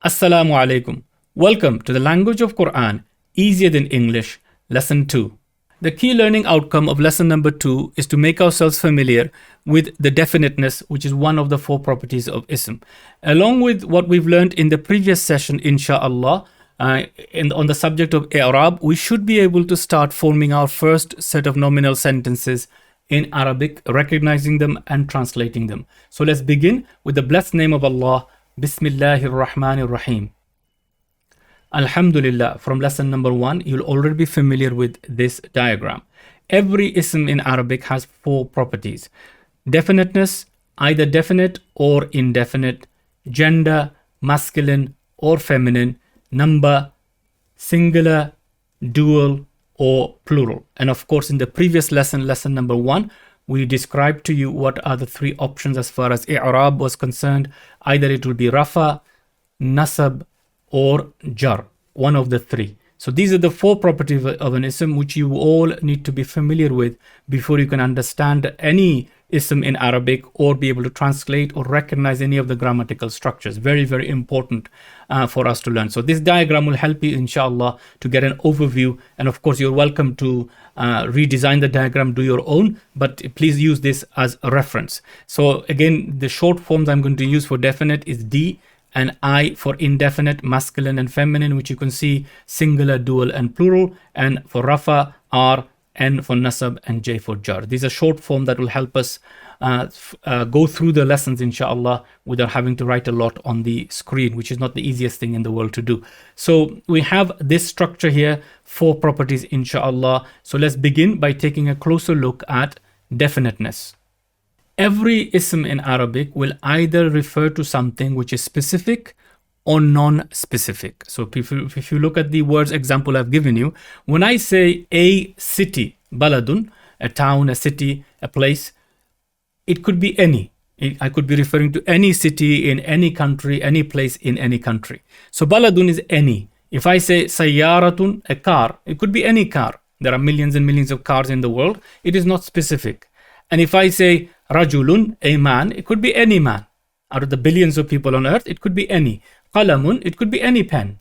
Assalamu alaikum. Welcome to the language of Qur'an, easier than English, lesson 2. The key learning outcome of lesson number 2 is to make ourselves familiar with the definiteness, which is one of the 4 properties of ism. Along with what we've learned in the previous session, inshallah, on the subject of Arab, we should be able to start forming our first set of nominal sentences in Arabic, recognizing them and translating them. So let's begin with the blessed name of Allah. Bismillahir Rahmanir Rahim. Alhamdulillah. From lesson number 1, you'll already be familiar with this diagram. Every ism in Arabic has 4 properties. Definiteness, either definite or indefinite. Gender, masculine or feminine. Number, singular, dual or plural. And of course, in the previous lesson, lesson number 1, we described to you what are the 3 options as far as I'rab was concerned. Either it will be Rafa, Nasab or Jar, one of the 3. So these are the 4 properties of an ism which you all need to be familiar with before you can understand any ism in Arabic or be able to translate or recognize any of the grammatical structures. Very, very important for us to learn. So this diagram will help you, inshallah, to get an overview. And of course, you're welcome to redesign the diagram, do your own, but please use this as a reference. So again, the short forms I'm going to use for definite is D and I for indefinite, masculine and feminine, which you can see singular, dual and plural. And for Rafa, R, N for Nasab and J for Jar. These are short form that will help us go through the lessons, inshallah, without having to write a lot on the screen, which is not the easiest thing in the world to do. So we have this structure here, 4 properties, inshallah. So let's begin by taking a closer look at definiteness. Every ism in Arabic will either refer to something which is specific or non-specific. So if you look at the words example I've given you, when I say a city, baladun, a town, a city, a place, it could be any. I could be referring to any city in any country, any place in any country. So baladun is any. If I say sayyaratun, a car, it could be any car. There are millions and millions of cars in the world. It is not specific. And if I say rajulun, a man, it could be any man. Out of the billions of people on earth, it could be any. Qalamun, it could be any pen.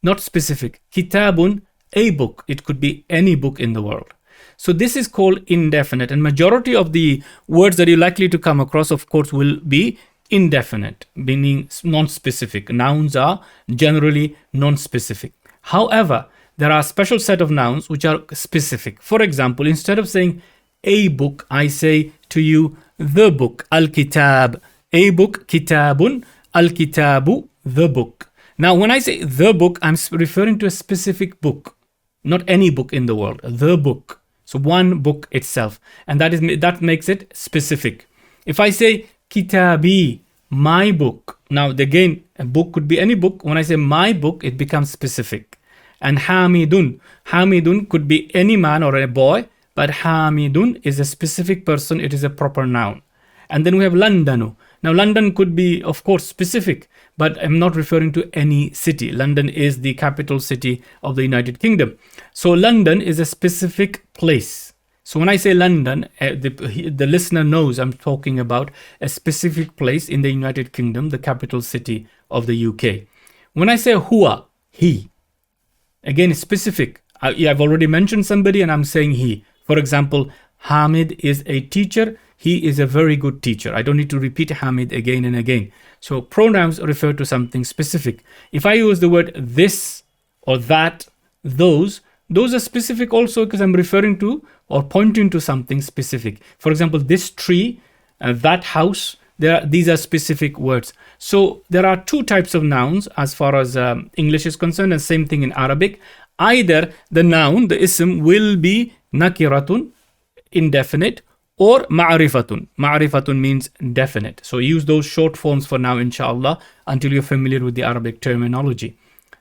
Not specific. Kitabun, a book. It could be any book in the world. So this is called indefinite. And majority of the words that you're likely to come across, of course, will be indefinite, meaning non-specific. Nouns are generally non-specific. However, there are a special set of nouns which are specific. For example, instead of saying a book, I say to you the book, al-kitab. A book, kitabun, al-kitabu, the book. Now, when I say the book, I'm referring to a specific book, not any book in the world, the book. So one book itself, and that makes it specific. If I say kitabi, my book, now again, a book could be any book. When I say my book, it becomes specific. And hamidun could be any man or a boy, but hamidun is a specific person. It is a proper noun. And then we have Londonu. Now, London could be, of course, specific, but I'm not referring to any city. London is the capital city of the United Kingdom. So London is a specific place. So when I say London, the listener knows I'm talking about a specific place in the United Kingdom, the capital city of the UK. When I say huwa, he, again, it's specific. I've already mentioned somebody and I'm saying he. For example, Hamid is a teacher. He is a very good teacher. I don't need to repeat Hamid again and again. So pronouns refer to something specific. If I use the word this or that, those are specific also because I'm referring to or pointing to something specific. For example, this tree, that house, these are specific words. So there are 2 types of nouns as far as English is concerned, and same thing in Arabic. Either the noun, the ism, will be nakiratun, indefinite, or ma'rifatun. Ma'rifatun means definite. So use those short forms for now, inshallah, until you're familiar with the Arabic terminology.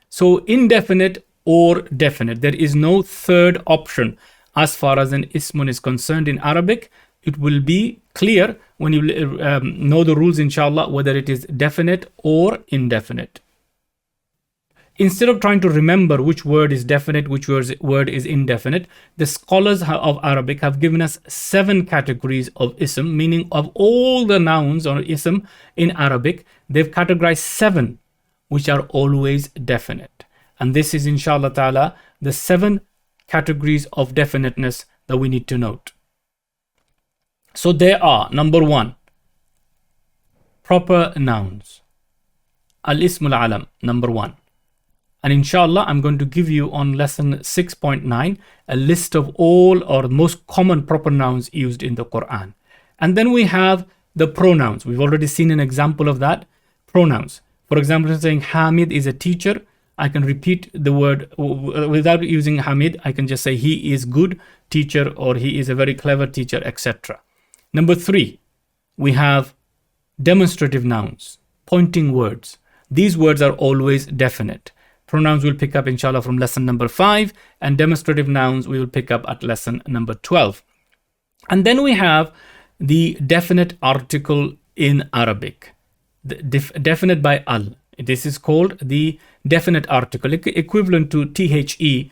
So indefinite or definite. There is no third option as far as an ismun is concerned in Arabic. It will be clear when you know the rules, inshallah, whether it is definite or indefinite. Instead of trying to remember which word is definite, which word is indefinite, the scholars of Arabic have given us 7 categories of ism, meaning of all the nouns or ism in Arabic, they've categorized 7 which are always definite. And this is inshallah ta'ala the 7 categories of definiteness that we need to note. So there are, number 1, proper nouns. Al-Ismul Alam, number 1. And inshallah, I'm going to give you on lesson 6.9 a list of all or most common proper nouns used in the Quran. And then we have the pronouns. We've already seen an example of that. Pronouns. For example, saying Hamid is a teacher. I can repeat the word without using Hamid. I can just say he is good teacher or he is a very clever teacher, etc. Number 3, we have demonstrative nouns, pointing words. These words are always definite. Pronouns will pick up inshallah from lesson number 5, and demonstrative nouns we will pick up at lesson number 12. And then we have the definite article in Arabic, definite by al. This is called the definite article, equivalent to the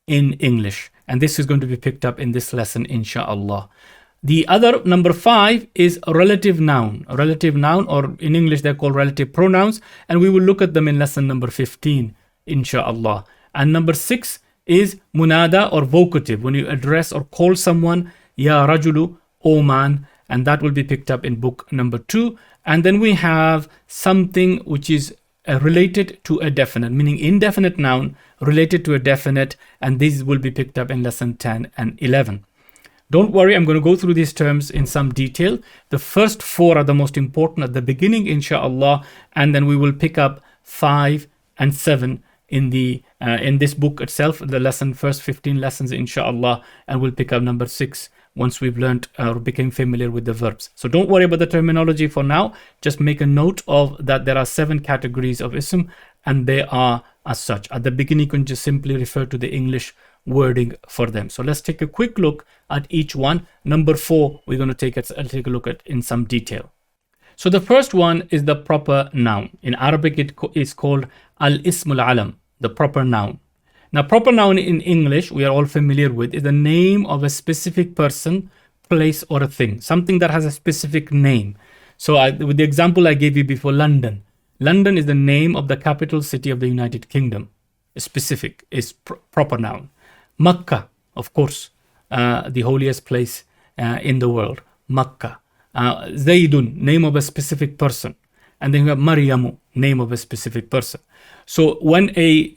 in English. And this is going to be picked up in this lesson, inshallah. The other, number 5, is a relative noun. A relative noun, or in English they're called relative pronouns. And we will look at them in lesson number 15, inshallah. And number 6 is munada or vocative, when you address or call someone, ya rajulu, O man. And that will be picked up in book number 2. And then we have something which is related to a definite, meaning indefinite noun related to a definite, and these will be picked up in lesson 10 and 11. Don't worry, I'm going to go through these terms in some detail. The first 4 are the most important at the beginning, inshallah, and then we will pick up 5 and 7 in this book itself, the lesson, first 15 lessons, inshallah, and we'll pick up number 6 once we've learned or became familiar with the verbs. So don't worry about the terminology for now. Just make a note of that there are 7 categories of ism, and they are as such. At the beginning, you can just simply refer to the English wording for them. So let's take a quick look at each one. Number 4, we're going to take a look at in some detail. So the first one is the proper noun. In Arabic, it is called al-ismul alam, the proper noun. Now, proper noun in English, we are all familiar with, is the name of a specific person, place, or a thing. Something that has a specific name. So with the example I gave you before, London. London is the name of the capital city of the United Kingdom. Specific is proper noun. Makkah, of course, the holiest place in the world. Makkah. Zaydun, name of a specific person. And then you have Maryamu, name of a specific person. So when a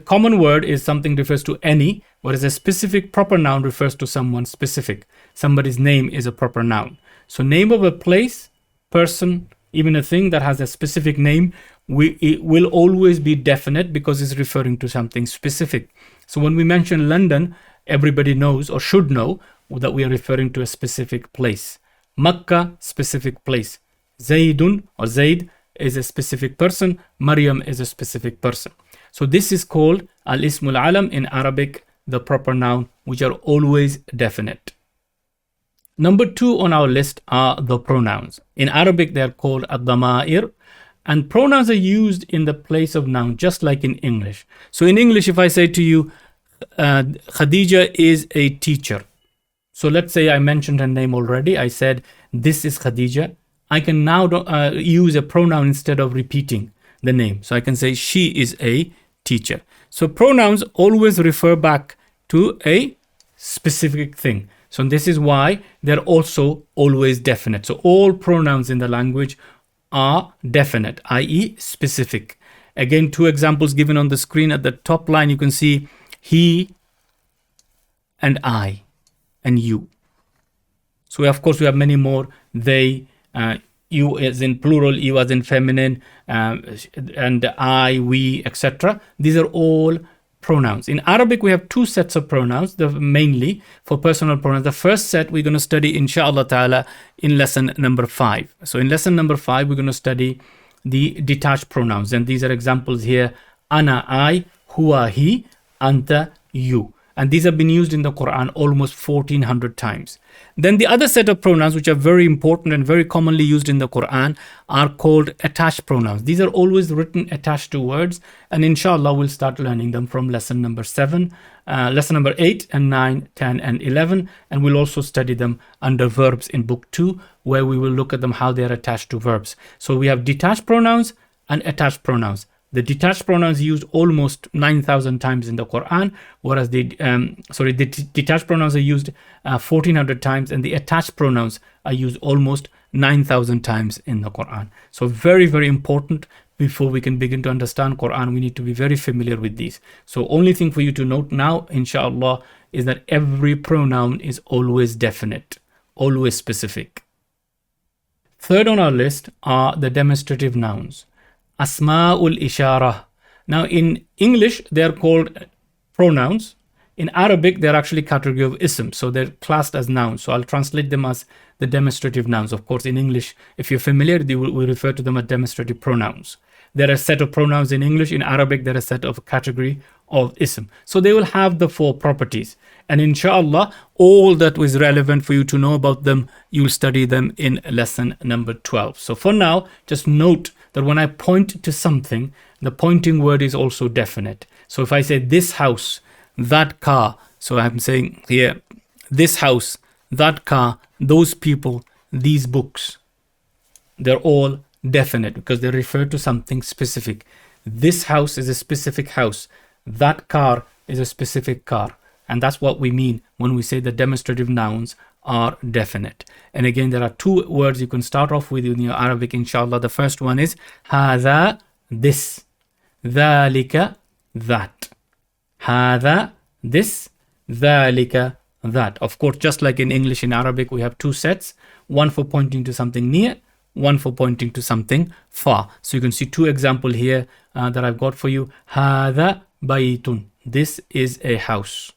common word is something refers to any, whereas a specific proper noun refers to someone specific. Somebody's name is a proper noun. So name of a place, person, even a thing that has a specific name, it will always be definite because it's referring to something specific. So when we mention London, everybody knows or should know that we are referring to a specific place. Makkah, specific place. Zaydun or Zayd is a specific person. Maryam is a specific person. So this is called al-ismul alam in Arabic, the proper noun, which are always definite. Number 2 on our list are the pronouns. In Arabic, they are called ad-dama'ir, and pronouns are used in the place of noun, just like in English. So in English, if I say to you, Khadija is a teacher. So let's say I mentioned her name already. I said, this is Khadija. I can now use a pronoun instead of repeating the name. So I can say, she is a teacher. So pronouns always refer back to a specific thing. So this is why they're also always definite. So all pronouns in the language are definite, i.e. specific. Again, 2 examples given on the screen. At the top line, you can see he and I and you. So of course, we have many more. They, you as in plural, you as in feminine, and I, we, etc. These are all pronouns. In Arabic, we have 2 sets of pronouns, mainly for personal pronouns. The first set we're going to study, inshallah ta'ala, in lesson number 5. So in lesson number 5, we're going to study the detached pronouns. And these are examples here. Ana, I, huwa, he, anta, you. And these have been used in the Qur'an almost 1400 times. Then the other set of pronouns, which are very important and very commonly used in the Qur'an, are called attached pronouns. These are always written attached to words. And inshallah, we'll start learning them from lesson number 8 and 9, 10 and 11. And we'll also study them under verbs in book 2, where we will look at them how they are attached to verbs. So we have detached pronouns, and attached pronouns. The detached pronouns used almost 9,000 times in the Quran, whereas the detached pronouns are used 1,400 times, and the attached pronouns are used almost 9,000 times in the Quran. So very, very important. Before we can begin to understand Quran, we need to be very familiar with these. So only thing for you to note now, inshallah, is that every pronoun is always definite, always specific. Third on our list are the demonstrative nouns. Asma'ul Ishara. Now in English, they are called pronouns. In Arabic, they're actually category of ism, so they're classed as nouns. So I'll translate them as the demonstrative nouns. Of course, in English, if you're familiar, we refer to them as demonstrative pronouns. There are a set of pronouns in English. In Arabic, there are a set of category of ism. So they will have the 4 properties. And inshallah, all that was relevant for you to know about them, you'll study them in lesson number 12. So for now, just note that when I point to something, the pointing word is also definite. So if I say this house, that car, so I'm saying here, this house, that car, those people, these books, they're all definite because they refer to something specific. This house is a specific house. That car is a specific car. And that's what we mean when we say the demonstrative nouns are definite. And again, there are 2 words you can start off with in your Arabic, inshallah. The first one is هذا, this. ذلك, that. هذا, this. ذلك, that. Of course, just like in English, in Arabic, we have 2 sets. One for pointing to something near, one for pointing to something far. So you can see 2 examples here that I've got for you. هذا بيت. This is a house.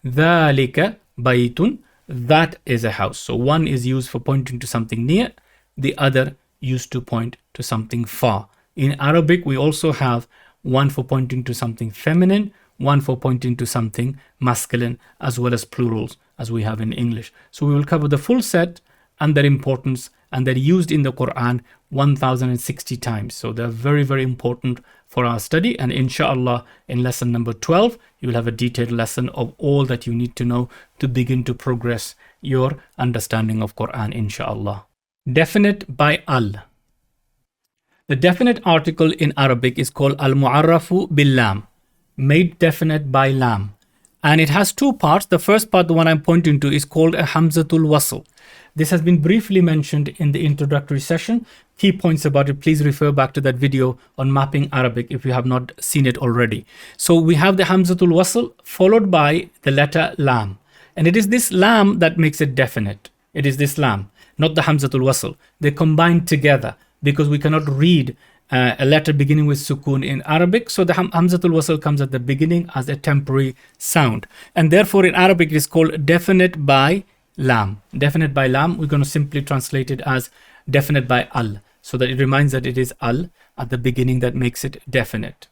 ذلك بيت. That is a house. So one is used for pointing to something near, the other used to point to something far. In Arabic, we also have one for pointing to something feminine, one for pointing to something masculine, as well as plurals, as we have in English. So we will cover the full set and their importance, and they're used in the Quran 1060 times. So they're very, very important for our study. And inshallah, in lesson number 12, you will have a detailed lesson of all that you need to know to begin to progress your understanding of Quran, inshallah. Definite by al. The definite article in Arabic is called al-mu'arrafu bil-lam, made definite by lam. And it has 2 parts. The first part, the one I'm pointing to, is called a hamzatul wasl. This has been briefly mentioned in the introductory session. Key points about it, please refer back to that video on mapping Arabic if you have not seen it already. So we have the hamzatul wasl followed by the letter lam. And it is this lam that makes it definite. It is this lam, not the hamzatul wasl. They combine together because we cannot read a letter beginning with sukoon in Arabic. So the hamzatul wasl comes at the beginning as a temporary sound. And therefore in Arabic it is called definite by lam. Definite by lam, we're going to simply translate it as definite by al, so that it reminds that it is al at the beginning that makes it definite.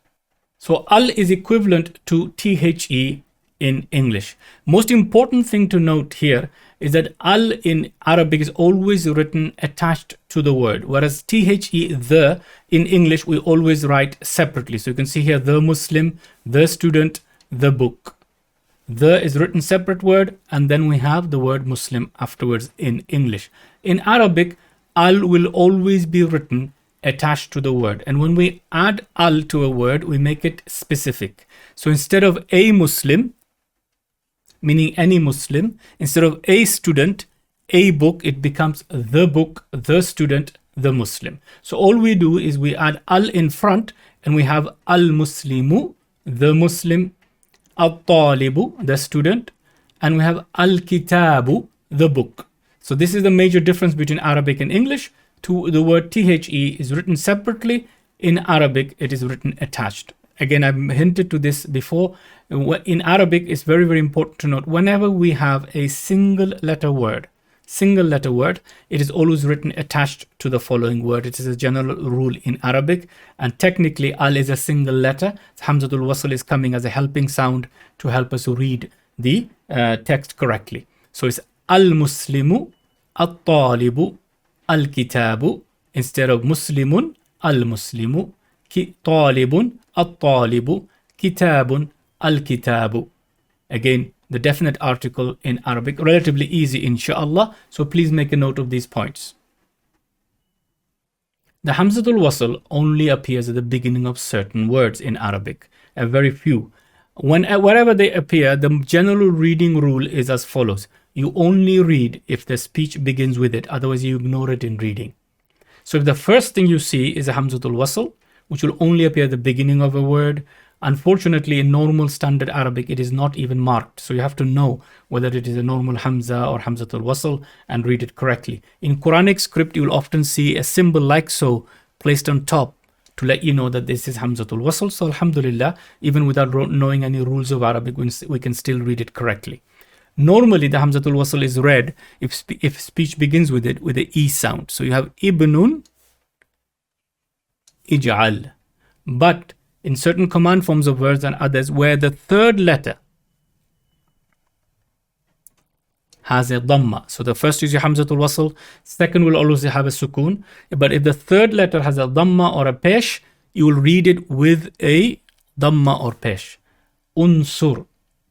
So al is equivalent to the in English. Most important thing to note here is that al in Arabic is always written attached to the word, whereas the in English we always write separately. So you can see here the Muslim, the student, the book. The is written separate word, and then we have the word Muslim afterwards in English. In Arabic, al will always be written attached to the word. And when we add al to a word, we make it specific. So instead of a Muslim, meaning any Muslim, instead of a student, a book, it becomes the book, the student, the Muslim. So all we do is we add al in front, and we have al-Muslimu, the Muslim, al-Talibu, the student, and we have al-Kitabu, the book. So this is the major difference between Arabic and English. To the word the is written separately. In Arabic, it is written attached. Again, I've hinted to this before. In Arabic, it's very, very important to note, whenever we have a single letter word, it is always written attached to the following word. It is a general rule in Arabic. And technically, al is a single letter. Hamzatul wasl is coming as a helping sound to help us read the text correctly. So it's al-Muslimu, al-Talibu, al-Kitabu, instead of Muslimun, al-Muslimu, Talibun, al-Talibu, Kitabun, al-Kitabu. Again, the definite article in Arabic, relatively easy inshallah. So please make a note of these points. The Hamzatul Wasl only appears at the beginning of certain words in Arabic, a very few. Wherever they appear, the general reading rule is as follows. You only read if the speech begins with it, otherwise you ignore it in reading. So if the first thing you see is a Hamzatul Wasl, which will only appear at the beginning of a word, unfortunately in normal standard Arabic it is not even marked. So you have to know whether it is a normal Hamza or Hamzatul Wasl and read it correctly. In Quranic script you will often see a symbol like so placed on top to let you know that this is Hamzatul Wasl. So alhamdulillah, even without knowing any rules of Arabic, we can still read it correctly. Normally the Hamzatul Wasl is read if speech begins with it with the E sound. So you have Ibnun, Ij'al. But in certain command forms of words and others where the third letter has a dhamma. So the first is your Hamzatul Wasl, second will always have a sukun. But if the third letter has a dhamma or a pesh, you will read it with a dhamma or pesh. Unsur,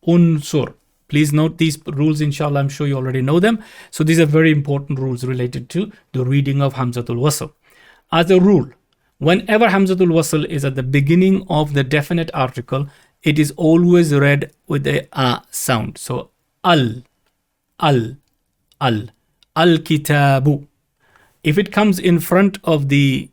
unsur. Please note these rules, inshallah, I'm sure you already know them. So these are very important rules related to the reading of Hamzatul Wasl. As a rule, whenever Hamzatul Wasl is at the beginning of the definite article, it is always read with a a sound. So al-kitabu. If it comes in front of the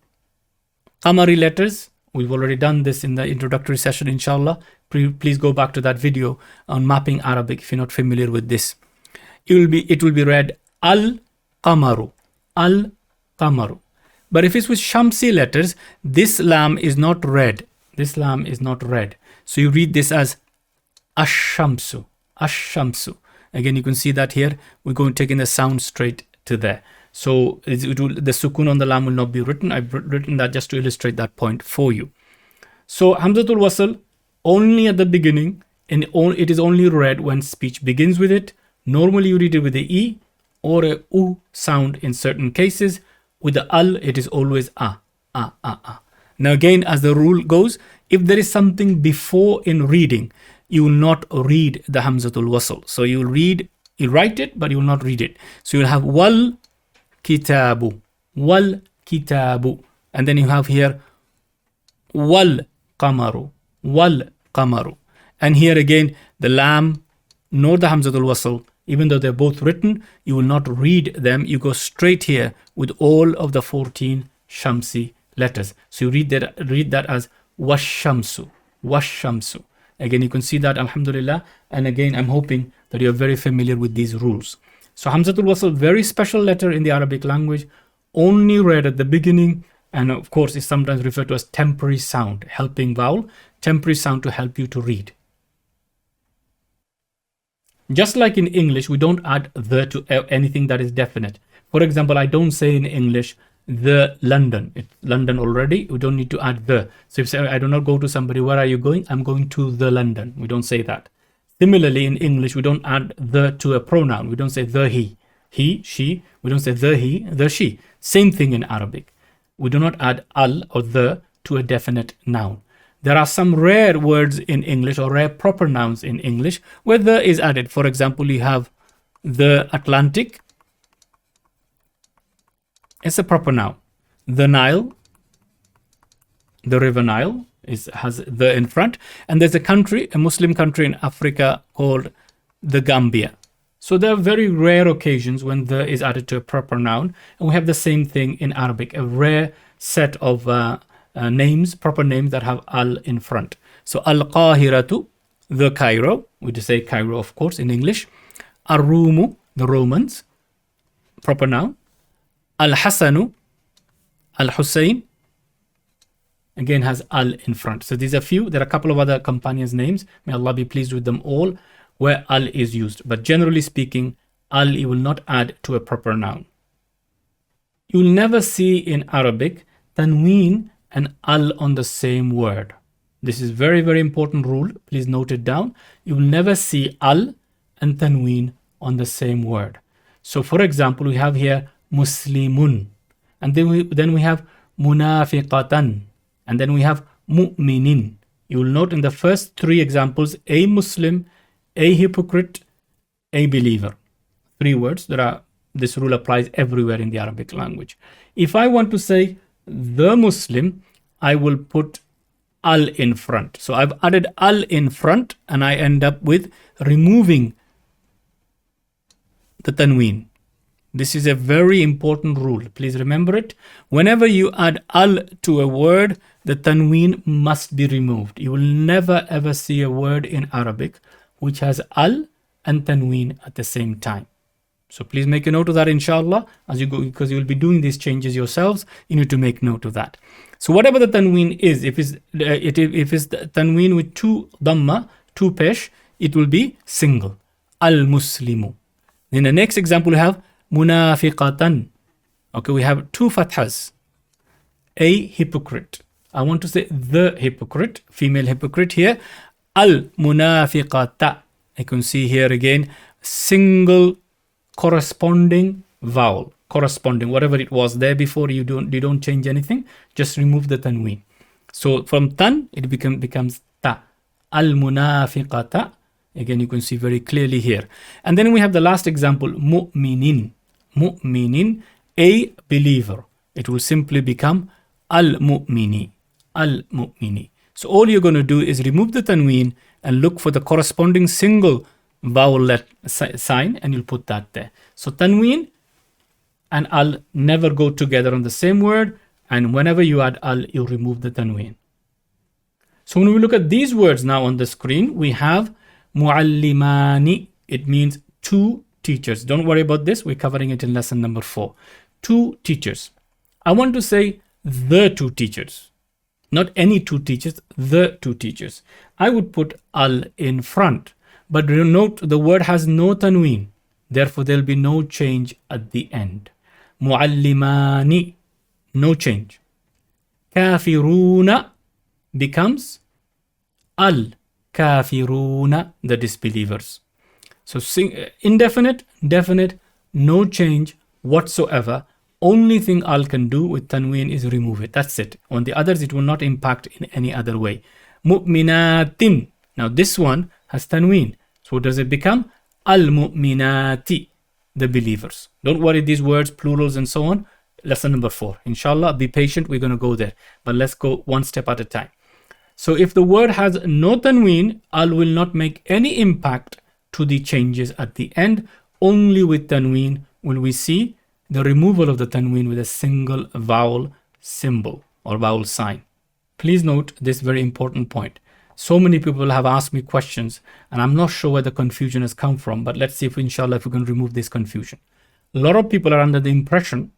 Qamari letters, we've already done this in the introductory session, inshallah. Please go back to that video on mapping Arabic if you're not familiar with this. It will be read al-qamaru, al-qamaru. But if it's with Shamsi letters, this lam is not read. This lam is not read. So you read this as ash-shamsu, ash-shamsu. Again, you can see that here. We're going to take in the sound straight to there. So the sukun on the lam will not be written. I've written that just to illustrate that point for you. So Hamzatul Wasl only at the beginning, and it is only read when speech begins with it. Normally you read it with the E or a U sound in certain cases. With the al, it is always a. Now again, as the rule goes, if there is something before in reading, you will not read the Hamzatul Wasl. So you write it, but you will not read it. So you'll have wal kitabu, and then you have here wal qamaru, and here again the lam nor the Hamzatul Wasl, even though they're both written, you will not read them. You go straight here with all of the 14 Shamsi letters. So you read that as washamsu. Again, you can see that, alhamdulillah. And again, I'm hoping that you're very familiar with these rules. So Hamzatul Wasl, very special letter in the Arabic language, only read at the beginning, and of course is sometimes referred to as temporary sound, helping vowel, temporary sound to help you to read. Just like in English, we don't add the to anything that is definite. For example, I don't say in English, the London. It's London already. We don't need to add the. So if I do not go to somebody, where are you going? I'm going to the London. We don't say that. Similarly, in English, we don't add the to a pronoun. We don't say the he, she. We don't say the he, the she. Same thing in Arabic. We do not add al or the to a definite noun. There are some rare words in English or rare proper nouns in English where the is added. For example, you have the Atlantic. It's a proper noun. The Nile, the River Nile has the in front. And there's a country, a Muslim country in Africa called the Gambia. So there are very rare occasions when the is added to a proper noun. And we have the same thing in Arabic, a rare set of names, proper names that have al in front. So Al-Qahiratu, the Cairo. We just say Cairo, of course, in English. Ar-Rumu, the Romans, proper noun. Al-Hasanu, Al-Hussein, again has al in front. So these are few. There are a couple of other companions' names. May Allah be pleased with them all, where al is used. But generally speaking, al you will not add to a proper noun. You will never see in Arabic tanween and al on the same word. This is very, very important rule. Please note it down. You will never see al and tanween on the same word. So for example, we have here Muslimun, and then we have Munafiqatan, and then we have Mu'minin. You will note in the first three examples, a Muslim, a hypocrite, a believer. Three words. This rule applies everywhere in the Arabic language. If I want to say the Muslim, I will put al in front. So I've added al in front and I end up with removing the tanween. This is a very important rule. Please remember it. Whenever you add al to a word, the tanween must be removed. You will never ever see a word in Arabic which has al and tanween at the same time. So please make a note of that, inshallah, as you go, because you will be doing these changes yourselves. You need to make note of that. So whatever the tanween is, if it's the tanween with two dhamma, two pesh, it will be single. Al-Muslimu. In the next example, we have munafiqatan. Okay, we have two fathas. A hypocrite. I want to say the hypocrite, female hypocrite here. Al-munafiqata. I can see here again, single corresponding vowel, corresponding whatever it was there before. You don't change anything, just remove the tanween. So from tan it becomes ta. Al munafiqata. Again, you can see very clearly here. And then we have the last example, mu'minin. Mu'minin, a believer. It will simply become al mu'mini. Al mu'mini. So all you're going to do is remove the tanween and look for the corresponding single vowel sign, and you'll put that there. So tanween and al never go together on the same word, and whenever you add al, you remove the tanween. So when we look at these words now on the screen, we have muallimani. It means two teachers. Don't worry about this. We're covering it in lesson number 4. Two teachers. I want to say the two teachers. Not any two teachers, the two teachers. I would put al in front. But note, the word has no tanween. Therefore, there will be no change at the end. Muallimani, no change. Kafiruna becomes al-kafiruna, the disbelievers. So indefinite, definite, no change whatsoever. Only thing al can do with tanween is remove it. That's it. On the others, it will not impact in any other way. Mu'minatin. Now this one has tanween. So does it become al-mu'minati, the believers? Don't worry, these words, plurals and so on. Lesson number 4. Inshallah, be patient. We're going to go there. But let's go one step at a time. So if the word has no tanween, al will not make any impact to the changes at the end. Only with tanween will we see the removal of the tanween with a single vowel symbol or vowel sign. Please note this very important point. So many people have asked me questions and I'm not sure where the confusion has come from, but let's see if inshallah if we can remove this confusion. A lot of people are under the impression,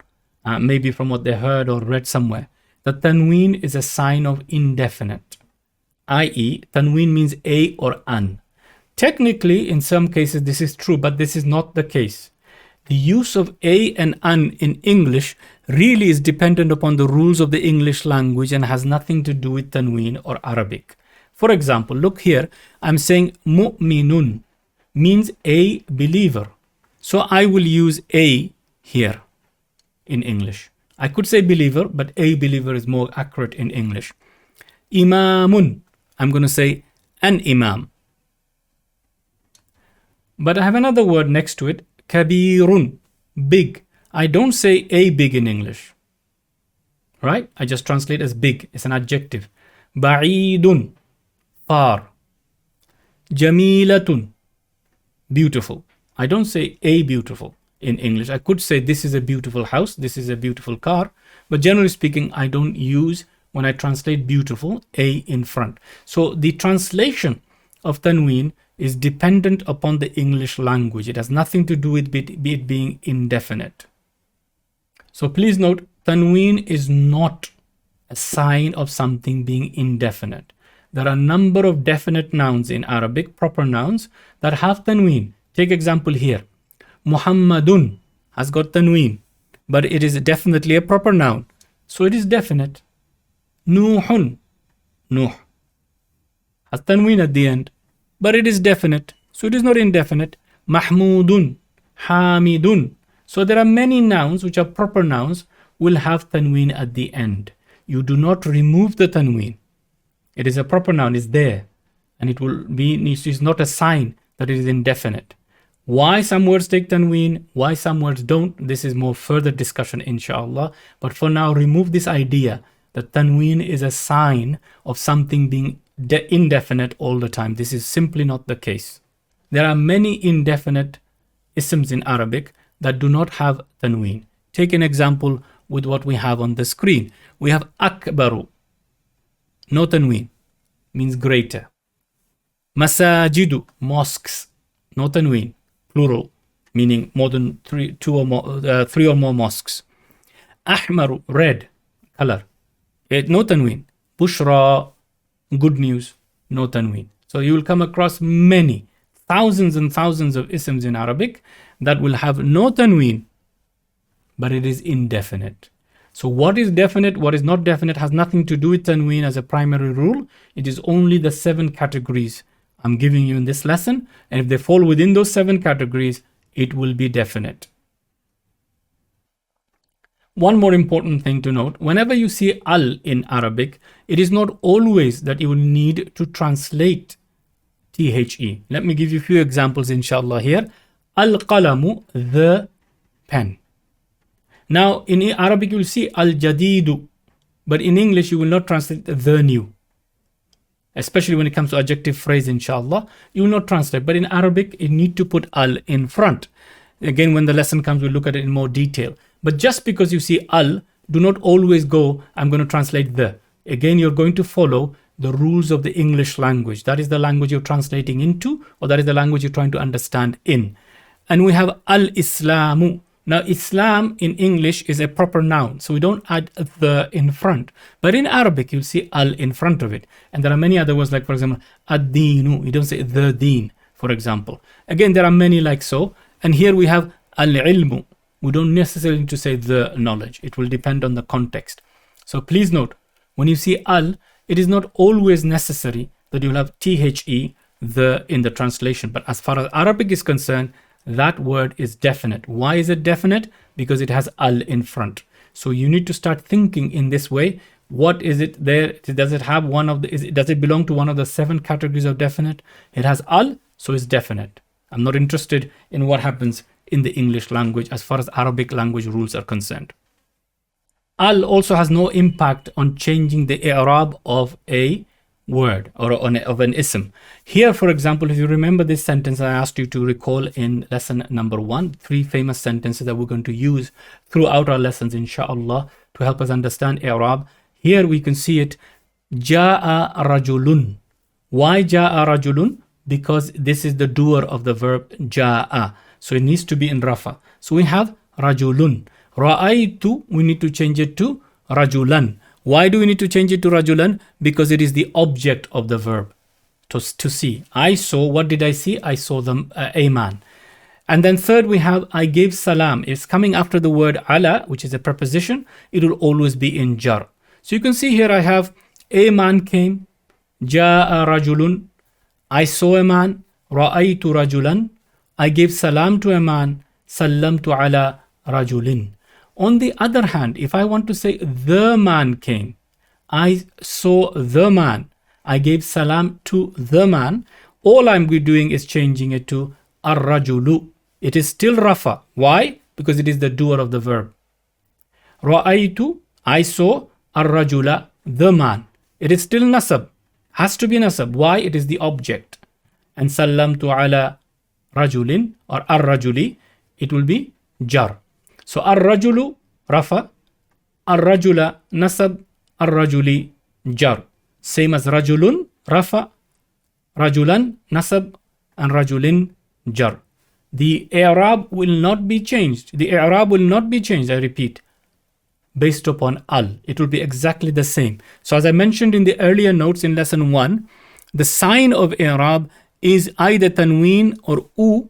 maybe from what they heard or read somewhere, that tanween is a sign of indefinite, i.e. tanween means a or an. Technically, in some cases this is true, but this is not the case. The use of a and an in English really is dependent upon the rules of the English language and has nothing to do with tanween or Arabic. For example, look here, I'm saying mu'minun means a believer. So I will use a here in English. I could say believer, but a believer is more accurate in English. Imamun, I'm going to say an imam. But I have another word next to it, kabirun, big. I don't say a big in English. Right? I just translate as big. It's an adjective. Ba'idun, far. Jamilatun, beautiful. I don't say a beautiful in English. I could say this is a beautiful house, this is a beautiful car, but generally speaking, I don't use, when I translate beautiful, a in front. So the translation of tanween is dependent upon the English language. It has nothing to do with it being indefinite. So please note, tanween is not a sign of something being indefinite. There are a number of definite nouns in Arabic, proper nouns, that have tanween. Take example here. Muhammadun has got tanween, but it is definitely a proper noun. So it is definite. Nuhun, Nuh, has tanween at the end, but it is definite. So it is not indefinite. Mahmudun, Hamidun. So there are many nouns which are proper nouns will have tanween at the end. You do not remove the tanween. It is a proper noun, it's there. And it will be, it is not a sign that it is indefinite. Why some words take tanween, why some words don't, this is more further discussion inshallah. But for now, remove this idea that tanween is a sign of something being indefinite all the time. This is simply not the case. There are many indefinite isms in Arabic that do not have tanween. Take an example with what we have on the screen. We have akbaru, no tanween, means greater. Masajidu, mosques, no tanween, plural, meaning more than three or more mosques. Ahmaru, red, color, no tanween. Bushra, good news, no tanween. So you will come across many, thousands and thousands of isms in Arabic that will have no tanween, but it is indefinite. So what is definite, what is not definite has nothing to do with tanween as a primary rule. It is only the 7 categories I'm giving you in this lesson. And if they fall within those 7 categories, it will be definite. One more important thing to note, whenever you see al in Arabic, it is not always that you will need to translate the. Let me give you a few examples inshallah here. Al-qalamu, the pen. Now in Arabic you will see al-jadidu, but in English you will not translate the new. Especially when it comes to adjective phrase, inshallah, you will not translate. But in Arabic, you need to put al in front. Again, when the lesson comes, we'll look at it in more detail. But just because you see al, do not always go, I'm going to translate the. Again, you're going to follow the rules of the English language. That is the language you're translating into, or that is the language you're trying to understand in. And we have al-Islamu. Now, Islam in English is a proper noun, so we don't add the in front. But in Arabic, you'll see al in front of it. And there are many other words, like, for example, ad-deenu. You don't say the deen, for example. Again, there are many like so. And here we have al-ilmu. We don't necessarily need to say the knowledge. It will depend on the context. So please note, when you see al, it is not always necessary that you'll have the in the translation. But as far as Arabic is concerned, that word is definite. Why is it definite? Because it has al in front. So you need to start thinking in this way. What is it there? Does it have one of the, does it belong to one of the 7 categories of definite? It has al, so it's definite. I'm not interested in what happens in the English language as far as Arabic language rules are concerned. Al also has no impact on changing the i'rab of a word or of an ism. Here, for example, if you remember this sentence I asked you to recall in lesson number 1, 3 famous sentences that we're going to use throughout our lessons, inshallah, to help us understand i'rab. Here we can see it, ja'a rajulun. Why ja'a rajulun? Because this is the doer of the verb ja'a. So it needs to be in rafa. So we have rajulun. Ra'aytu, we need to change it to rajulan. Why do we need to change it to rajulan? Because it is the object of the verb, to see. I saw, what did I see? I saw a man. And then third we have, I gave salam. It's coming after the word ala, which is a preposition. It will always be in jar. So you can see here I have, a man came, ja'a rajulun. I saw a man, ra'aytu rajulan. I gave salam to a man, sallamtu ala rajulin. On the other hand, if I want to say the man came, I saw the man, I gave salam to the man, all I'm doing is changing it to ar-rajulu. It is still rafa. Why? Because it is the doer of the verb. Ra'aytu, I saw, ar-rajula, the man. It is still nasab. Has to be nasab. Why? It is the object. And sallamtu ala rajulin or ar-rajuli, it will be jar. So ar-rajulu rafa, ar-rajula nasab, ar-rajuli jar. Same as rajulun rafa, rajulan nasab, and rajulin jar. The i'rab will not be changed. The i'rab will not be changed, I repeat, based upon al. It will be exactly the same. So as I mentioned in the earlier notes in lesson 1, the sign of i'rab is either tanween or u.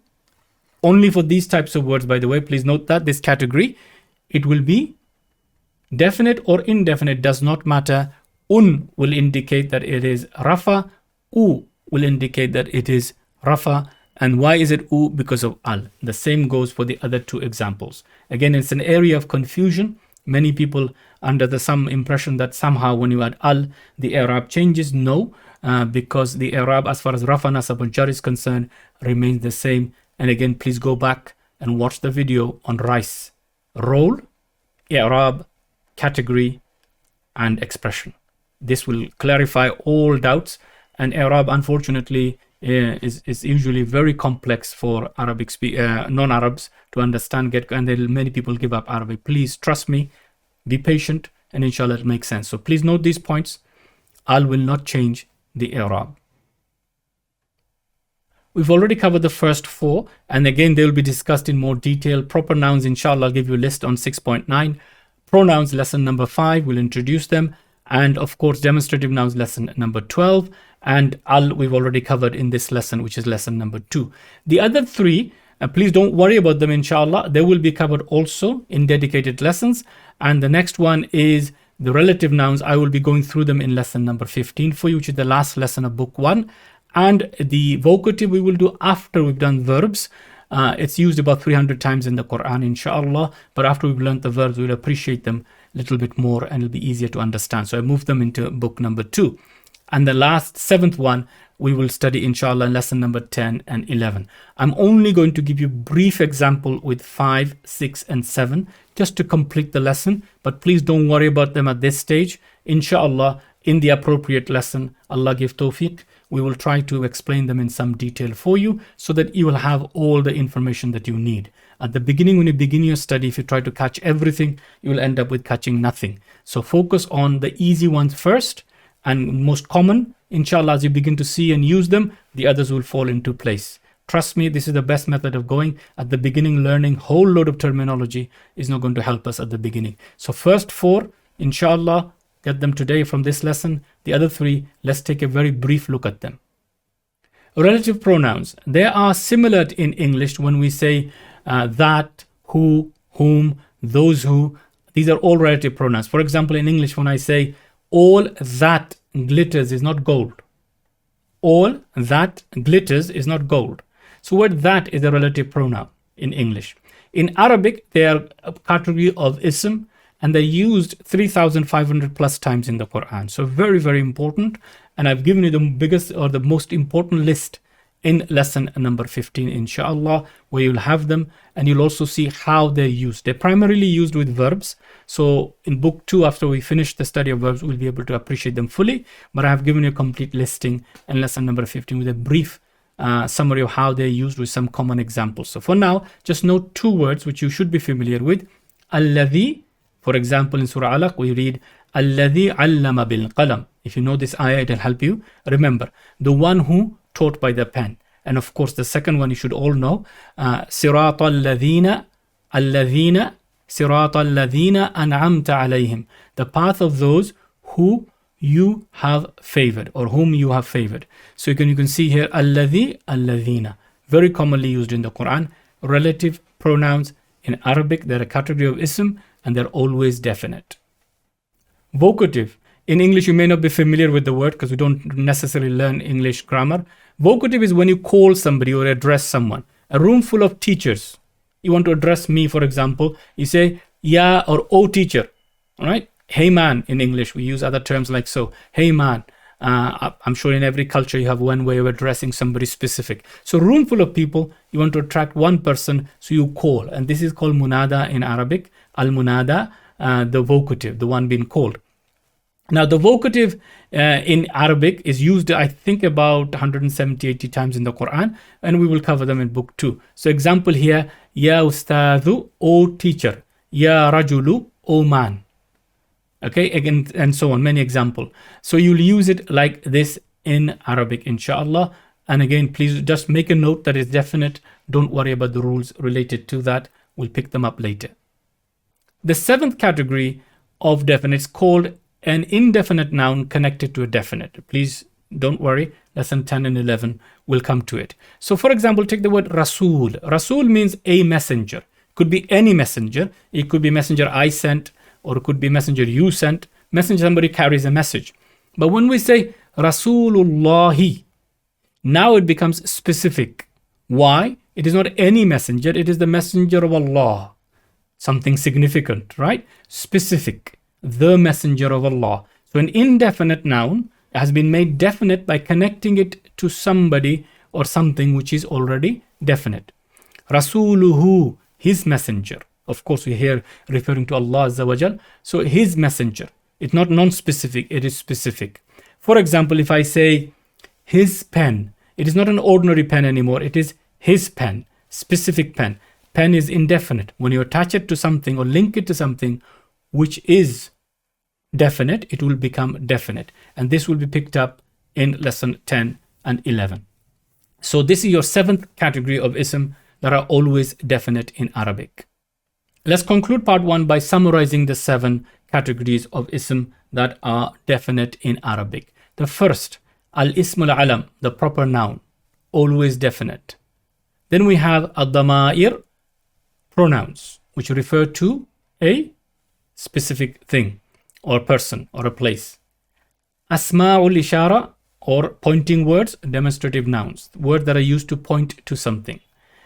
Only for these types of words, by the way, please note that this category, it will be definite or indefinite, does not matter. Un will indicate that it is rafa, u will indicate that it is rafa. And why is it u? Because of al. The same goes for the other 2 examples. Again, it's an area of confusion. Many people under some impression that somehow when you add al, the i'rab changes. No, because the i'rab as far as rafa, nasab, and jar is concerned remains the same And again, please go back and watch the video on rice, role, i'rab, category, and expression. This will clarify all doubts. And i'rab, unfortunately, is usually very complex for non-Arabs to understand. And then many people give up Arabic. Please trust me, be patient, and inshallah it makes sense. So please note these points. Al will not change the i'rab. We've already covered the first 4, and again they will be discussed in more detail. Proper nouns, inshallah, I'll give you a list on 6.9. Pronouns, lesson number 5, we'll introduce them. And of course, demonstrative nouns, lesson number 12. And al, we've already covered in this lesson, which is lesson number 2. The other 3, please don't worry about them, inshallah. They will be covered also in dedicated lessons. And the next one is the relative nouns. I will be going through them in lesson number 15 for you, which is the last lesson of book 1. And the vocative we will do after we've done verbs. It's used about 300 times in the Qur'an, inshallah. But after we've learned the verbs, we'll appreciate them a little bit more and it'll be easier to understand. So I moved them into book number 2. And the last 7th one, we will study, inshallah, in lesson number 10 and 11. I'm only going to give you a brief example with 5, 6, and 7, just to complete the lesson. But please don't worry about them at this stage. Inshallah, in the appropriate lesson, Allah give tawfiq, we will try to explain them in some detail for you so that you will have all the information that you need. At the beginning, when you begin your study, if you try to catch everything, you will end up with catching nothing. So focus on the easy ones first and most common. Inshallah, as you begin to see and use them, the others will fall into place. Trust me, this is the best method of going. At the beginning, learning whole load of terminology is not going to help us at the beginning. So first 4, inshallah, get them today from this lesson. The other 3, let's take a very brief look at them. Relative pronouns. They are similar in English when we say that, who, whom, those who. These are all relative pronouns. For example, in English, when I say all that glitters is not gold. All that glitters is not gold. So word that is a relative pronoun in English. In Arabic, they are a category of ism, and they're used 3,500 plus times in the Quran. So very, very important. And I've given you the biggest or the most important list in lesson number 15, inshallah, where you'll have them and you'll also see how they're used. They're primarily used with verbs. So in book 2, after we finish the study of verbs, we'll be able to appreciate them fully. But I have given you a complete listing in lesson number 15 with a brief summary of how they're used with some common examples. So for now, just note 2 words which you should be familiar with. Alladhi. For example, in Surah Alaq, we read, Alladhi allama bil qalam. If you know this ayah, it'll help you. Remember, the one who taught by the pen. And of course, the second one you should all know, Sirata alladhina, Sirata alladhina an'amta alayhim. The path of those who you have favored or whom you have favored. So you can see here, alladhi, alladhina. Very commonly used in the Quran. Relative pronouns in Arabic, they're a category of ism, and they're always definite. Vocative. In English, you may not be familiar with the word because we don't necessarily learn English grammar. Vocative is when you call somebody or address someone. A room full of teachers. You want to address me, for example. You say, yeah, or oh teacher. All right? Hey man in English. We use other terms like so. Hey man. I'm sure in every culture you have one way of addressing somebody specific. So room full of people, you want to attract one person, so you call. And this is called munada in Arabic. Al-munada, the vocative, the one being called. Now the vocative in Arabic is used, I think, about 170-80 times in the Quran, and we will cover them in book 2. So example here, Ya Ustadu, O teacher. Ya Rajulu, O man. Okay, again, and so on, many examples. So you'll use it like this in Arabic, inshallah. And again, please just make a note that it's definite. Don't worry about the rules related to that. We'll pick them up later. The 7th category of definite is called an indefinite noun connected to a definite. Please don't worry. Lesson 10 and 11 will come to it. So for example, take the word Rasul. Rasul means a messenger. Could be any messenger. It could be messenger I sent, or it could be messenger you sent. Messenger, somebody carries a message. But when we say Rasulullahi, now it becomes specific. Why? It is not any messenger. It is the messenger of Allah. Something significant, right? Specific. The messenger of Allah. So an indefinite noun has been made definite by connecting it to somebody or something which is already definite. Rasuluhu, his messenger. Of course, we're here referring to Allah Azza wa Jal. So his messenger. It's not non-specific, it is specific. For example, if I say his pen, it is not an ordinary pen anymore. It is his pen, specific pen. Pen is indefinite. When you attach it to something or link it to something which is definite, it will become definite. And this will be picked up in lesson 10 and 11. So this is your seventh category of ism that are always definite in Arabic. Let's conclude part 1 by summarizing the 7 categories of ism that are definite in Arabic. The first, al-ism al-alam, the proper noun, always definite. Then we have ad-dama'ir, pronouns, which refer to a specific thing or person or a place. Asma'ul ishara, or pointing words, demonstrative nouns, words that are used to point to something.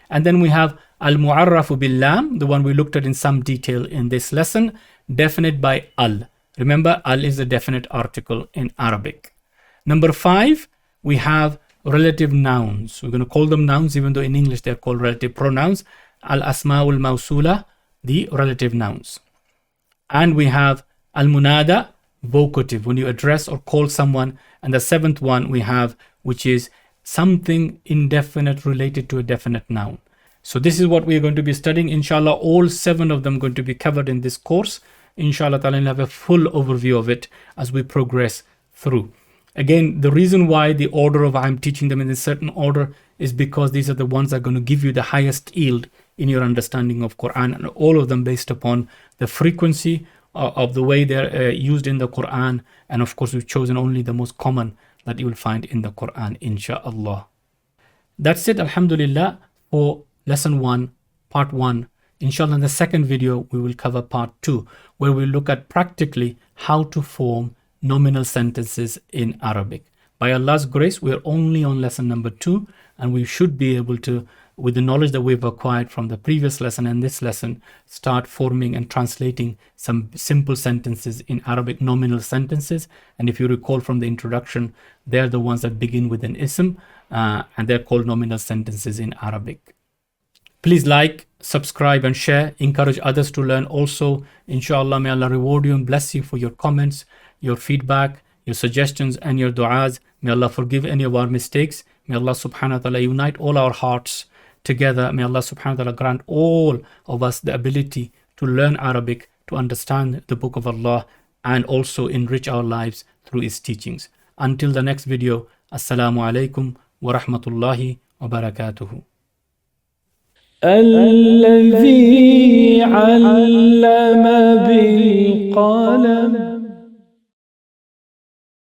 And then we have al-mu'arrafu bil-lam, the one we looked at in some detail in this lesson, definite by al. Remember, al is a definite article in Arabic. Number 5, we have relative nouns. We're going to call them nouns, even though in English they're called relative pronouns. Al-asma'ul mawsula, the relative nouns. And we have al-munada, vocative, when you address or call someone. And the 7th one we have, which is something indefinite related to a definite noun. So this is what we are going to be studying. Inshallah, all 7 of them going to be covered in this course. Inshallah, we'll have a full overview of it as we progress through. Again, the reason why the order of I'm teaching them in a certain order is because these are the ones that are going to give you the highest yield in your understanding of Qur'an, and all of them based upon the frequency of the way they're used in the Qur'an. And of course, we've chosen only the most common that you will find in the Qur'an, insha'Allah. That's it, alhamdulillah, for lesson 1, part 1. Inshallah, in the second video, we will cover part 2, where we look at practically how to form nominal sentences in Arabic. By Allah's grace, we are only on lesson number 2, and we should be able to, with the knowledge that we've acquired from the previous lesson and this lesson, start forming and translating some simple sentences in Arabic, nominal sentences. And if you recall from the introduction, they're the ones that begin with an ism, and they're called nominal sentences in Arabic. Please like, subscribe and share. Encourage others to learn also. Inshallah, may Allah reward you and bless you for your comments, your feedback, your suggestions and your du'as. May Allah forgive any of our mistakes. May Allah subhanahu wa ta'ala unite all our hearts together. May Allah subhanahu wa ta'ala grant all of us the ability to learn Arabic, to understand the Book of Allah, and also enrich our lives through His teachings. Until the next video, Assalamu alaikum wa rahmatullahi wa barakatuhu. الذي علم بالقلم